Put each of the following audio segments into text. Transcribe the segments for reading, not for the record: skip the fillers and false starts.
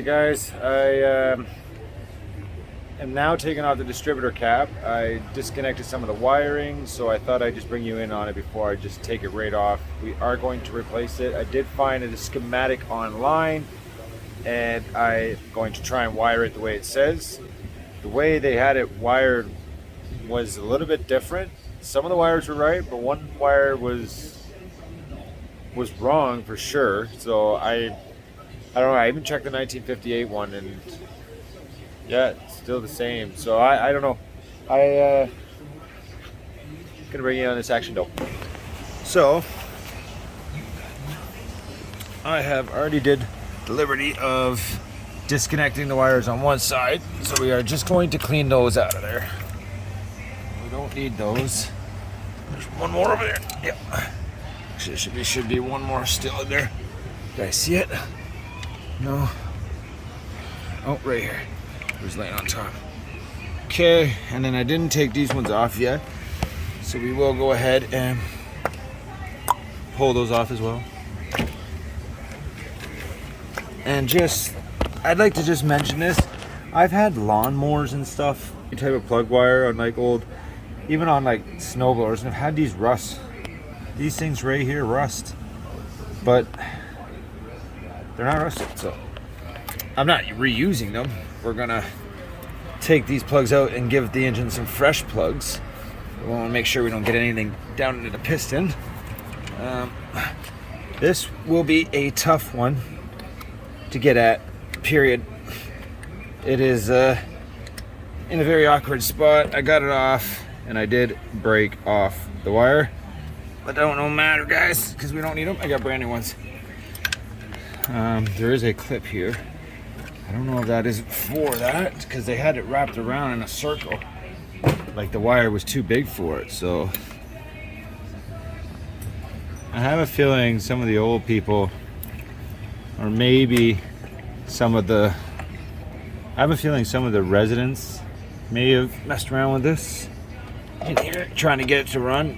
guys, I am now taking off the distributor cap. I disconnected some of the wiring, so I thought I'd just bring you in on it before I just take it right off. We are going to replace it. I did find a schematic online, and I'm going to try and wire it the way it says. The way they had it wired was a little bit different. Some of the wires were right, but one wire was wrong for sure. So I don't know. I even checked the 1958 one, and yeah, it's still the same. So I don't know. Gonna bring you on this action though. So I have already did the liberty of disconnecting the wires on one side. So we are just going to clean those out of there. We don't need those. There's one more over there. Yep. Actually, there should be one more still in there. Do I see it? No. Oh, right here. It was laying on top. Okay, and then I didn't take these ones off yet, so we will go ahead and pull those off as well. And I'd like to just mention this. I've had lawnmowers and stuff, any type of plug wire on like even on like snowblowers, and I've had these rust. These things right here rust, but they're not rusted, so I'm not reusing them. We're gonna take these plugs out and give the engine some fresh plugs. We want to make sure we don't get anything down into the piston. This will be a tough one to get at, period. It is in a very awkward spot. I got it off, and I did break off the wire. But that don't matter, guys, because we don't need them. I got brand new ones. There is a clip here. I don't know if that is for that, because they had it wrapped around in a circle. Like the wire was too big for it, so. I have a feeling some of the old people, or maybe some of the residents may have messed around with this in here, trying to get it to run.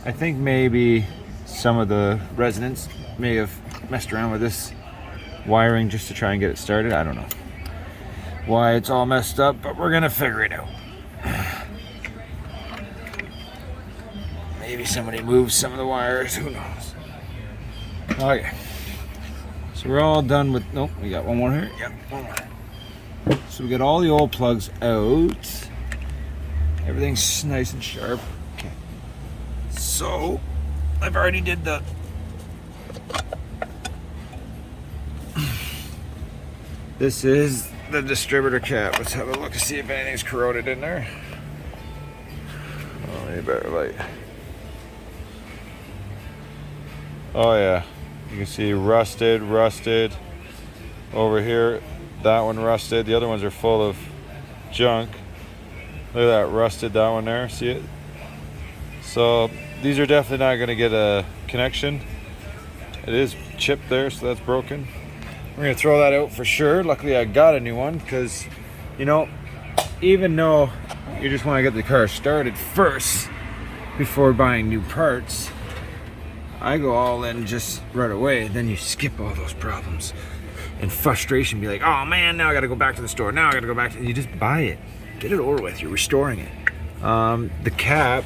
I think maybe some of the residents may have messed around with this wiring just to try and get it started. I don't know why it's all messed up, but we're gonna figure it out. Maybe somebody moved some of the wires, who knows. Okay, so we're all done with, nope, we got one more here. Yep, one more. So we got all the old plugs out. Everything's nice and sharp. Okay. So, I've already did the this is the distributor cap. Let's have a look and see if anything's corroded in there. Oh, you better light. Oh yeah, you can see rusted over here. That one rusted. The other ones are full of junk. Look at that, rusted, that one there. See it? So these are definitely not going to get a connection. It is chipped there, so that's broken. We're going to throw that out for sure. Luckily I got a new one, because even though you just want to get the car started first before buying new parts, I go all in just right away. Then you skip all those problems and frustration. Be like, oh man, now I got to go back to the store. Now I got to go back to. You just buy it, get it over with. You're restoring it. The cap,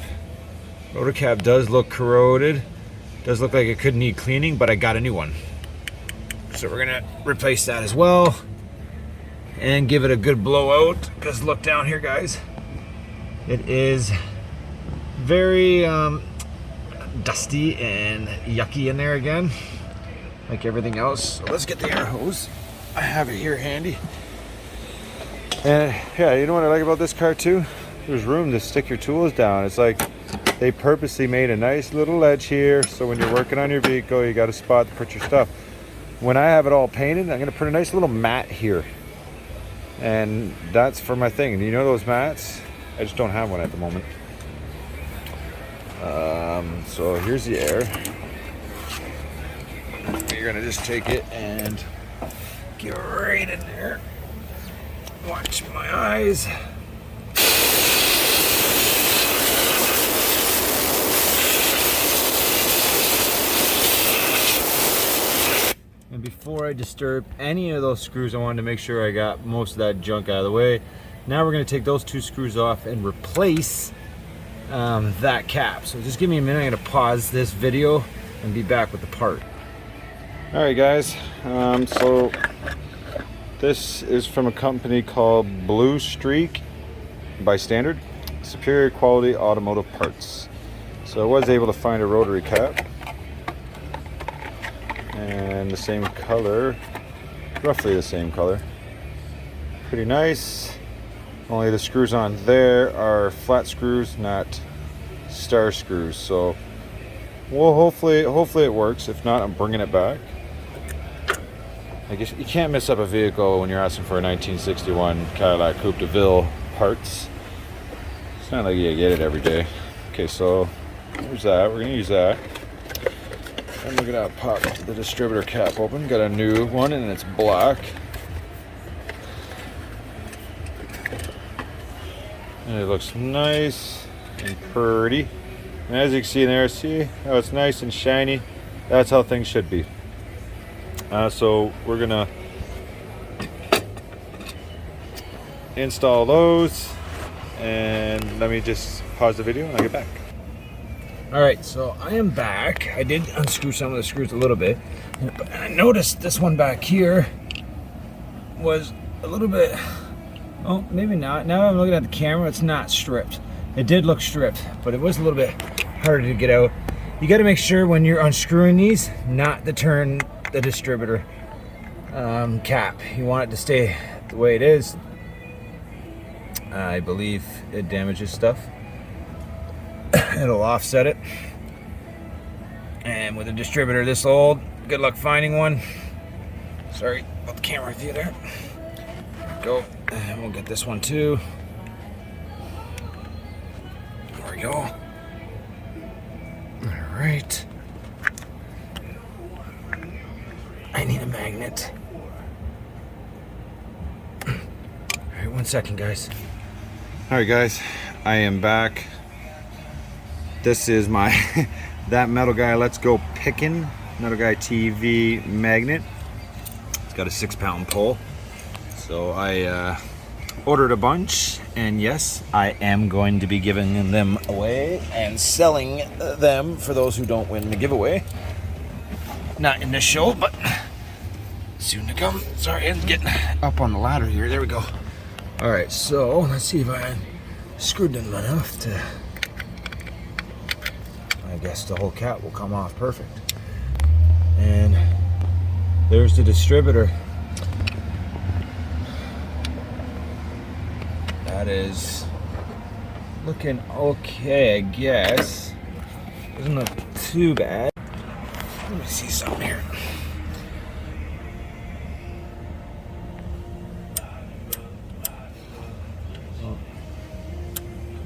rotor cap, does look corroded. Does look like it could need cleaning, but I got a new one. So we're gonna replace that as well and give it a good blowout. Because look down here, guys. It is very dusty and yucky in there again, like everything else. So let's get the air hose. I have it here handy. And yeah, you know what I like about this car too? There's room to stick your tools down. It's like they purposely made a nice little ledge here, so when you're working on your vehicle, you got a spot to put your stuff. When I have it all painted, I'm gonna put a nice little mat here, and that's for my thing. And you know those mats? I just don't have one at the moment. So here's the air. You're gonna just take it and get right in there. Watch my eyes. And before I disturb any of those screws, I wanted to make sure I got most of that junk out of the way. Now we're going to take those 2 screws off and replace that cap. So just give me a minute. I'm going to pause this video and be back with the part. All right, guys. So this is from a company called Blue Streak by Standard. Superior quality automotive parts. So I was able to find a rotary cap and the same color, roughly the same color. Pretty nice. Only the screws on there are flat screws, not star screws. So well, hopefully it works. If not, I'm bringing it back. I guess you can't mess up a vehicle when you're asking for a 1961 Cadillac Coupe de Ville parts. It's not like you get it every day. Okay, so here's that. We're gonna use that. And look at that, pop the distributor cap open. Got a new one and it's black. And it looks nice and pretty. And as you can see in there, see how it's nice and shiny? That's how things should be. So we're gonna install those, and let me just pause the video and I'll get back. All right, so I am back. I did unscrew some of the screws a little bit, but I noticed this one back here was a little bit, oh, maybe not. Now I'm looking at the camera, it's not stripped. It did look stripped, but it was a little bit harder to get out. You got to make sure when you're unscrewing these not to turn the distributor cap. You want it to stay the way it is. I believe it damages stuff. It'll offset it. And with a distributor this old, good luck finding one. Sorry about the camera with you there. Go. And we'll get this one too. There we go. All right. I need a magnet. All right, 1 second, guys. All right, guys, I am back. This is my that Metal Guy Let's Go Pickin' Metal Guy TV magnet. It's got a 6-pound pole. So I ordered a bunch, and yes, I am going to be giving them away and selling them for those who don't win the giveaway. Not in this show, but soon to come. Sorry, I'm getting up on the ladder here. There we go. All right, so let's see if I screwed them enough to, I guess the whole cap will come off perfect. And there's the distributor. That is looking okay, I guess. Doesn't look too bad. Let me see something here.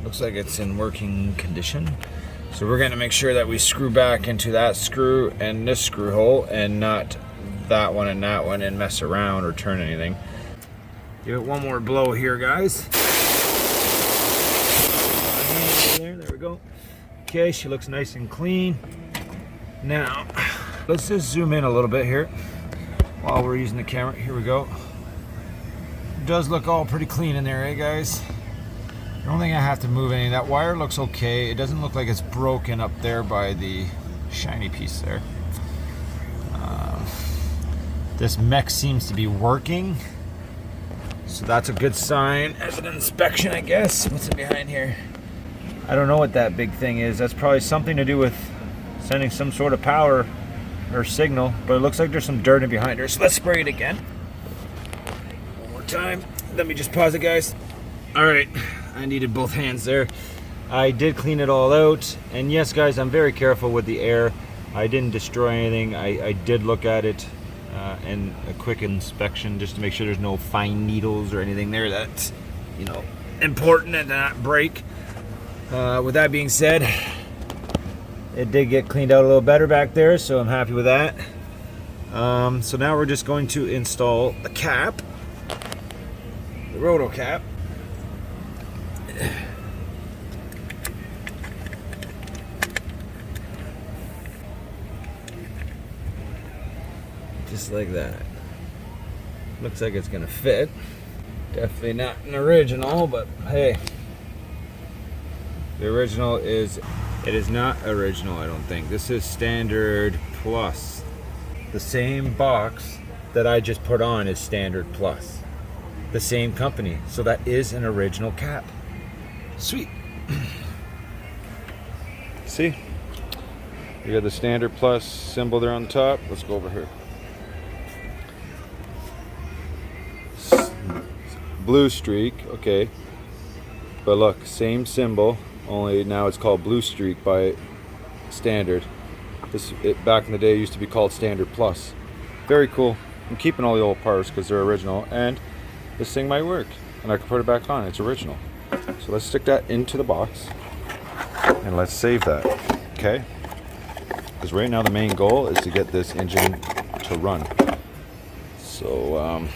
Looks like it's in working condition. So we're gonna make sure that we screw back into that screw and this screw hole and not that one and mess around or turn anything. Give it one more blow here, guys. There we go. Okay, she looks nice and clean. Now, let's just zoom in a little bit here while we're using the camera. Here we go. It does look all pretty clean in there, eh, guys? I don't think I have to move any. That wire looks okay. It doesn't look like it's broken up there by the shiny piece there. This mech seems to be working, so that's a good sign as an inspection, I guess. What's it behind here? I don't know what that big thing is. That's probably something to do with sending some sort of power or signal, but it looks like there's some dirt in behind her. So let's spray it again. One more time. Let me just pause it, guys. All right, I needed both hands there. I did clean it all out, and yes, guys, I'm very careful with the air. I didn't destroy anything. I did look at it and a quick inspection just to make sure there's no fine needles or anything there that's, you know, important and not break. With that being said, it did get cleaned out a little better back there, so I'm happy with that. So now we're just going to install the cap, the roto cap. Just like that. Looks like it's gonna fit. Definitely not an original, but hey. The original is, it is not original, I don't think. This is Standard Plus. The same box that I just put on is Standard Plus. The same company, so that is an original cap. Sweet. See? You got the Standard Plus symbol there on the top. Let's go over here. Blue streak, okay. But look, same symbol, only now it's called Blue Streak by Standard. Back in the day, it used to be called Standard Plus. Very cool. I'm keeping all the old parts because they're original, and this thing might work. And I can put it back on, it's original. So let's stick that into the box, and let's save that, okay? Because right now the main goal is to get this engine to run. So,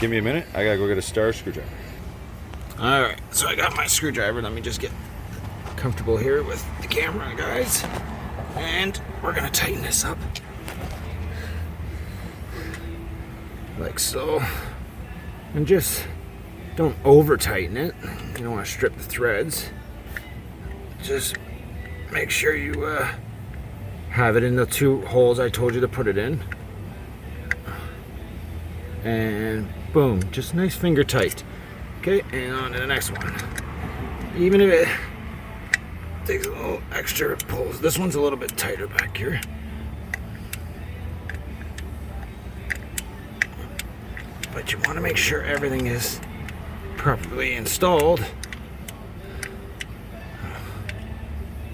give me a minute, I gotta go get a star screwdriver. Alright, so I got my screwdriver. Let me just get comfortable here with the camera, guys. And we're gonna tighten this up. Like so. And just don't over tighten it. You don't want to strip the threads. Just make sure you have it in the 2 holes I told you to put it in. And boom, just nice finger tight. Okay, and on to the next one. Even if it takes a little extra pulls, this one's a little bit tighter back here. But you want to make sure everything is properly installed.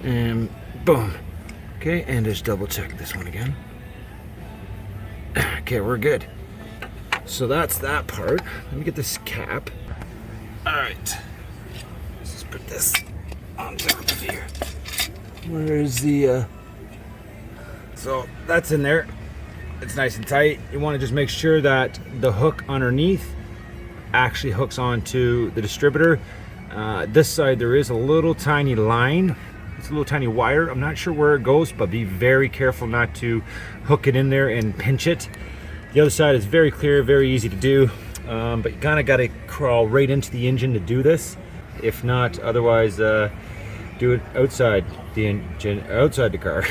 And boom. Okay, and just double check this one again. Okay, we're good. So that's that part. Let me get this cap. Alright. Let's just put this on top of here. Where is the so that's in there. It's nice and tight. You want to just make sure that the hook underneath actually hooks onto the distributor. This side there is a little tiny line. It's a little tiny wire. I'm not sure where it goes, but be very careful not to hook it in there and pinch it. The other side is very clear, very easy to do, but you kind of got to crawl right into the engine to do this. If not, otherwise do it outside the engine, outside the car.